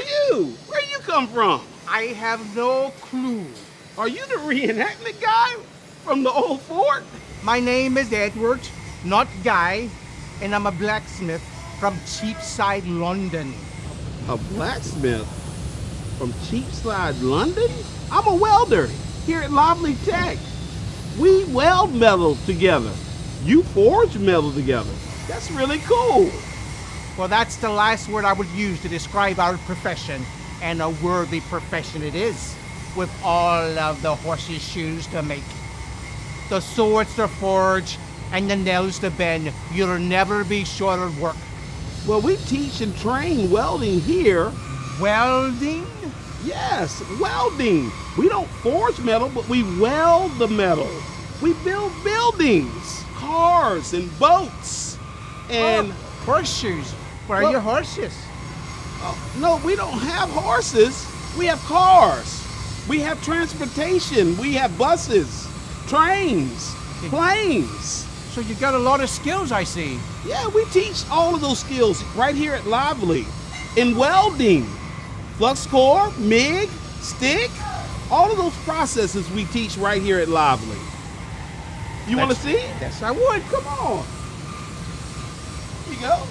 you? Where you come from? I have no clue. Are you the reenactment guy from the old fort? My name is Edward, not Guy, and I'm a blacksmith from Cheapside, London. A blacksmith from Cheapside, London? I'm a welder here at Lively Tech. We weld metal together. You forge metal together. That's really cool. Well, that's the last word I would use to describe our profession, and a worthy profession it is, with all of the horses' shoes to make, the swords to forge, and the nails to bend. You'll never be short of work. Well, we teach and train welding here. Welding? Yes, welding. We don't forge metal, but we weld the metal. We build buildings, cars, and boats. And horseshoes. Where are your horses? No, we don't have horses. We have cars. We have transportation. We have buses, trains, planes. So you got a lot of skills, I see. Yeah, we teach all of those skills right here at Lively. In welding, flux core, MIG, stick, all of those processes we teach right here at Lively. You want to see? Yes, I would. Come on. Here you go.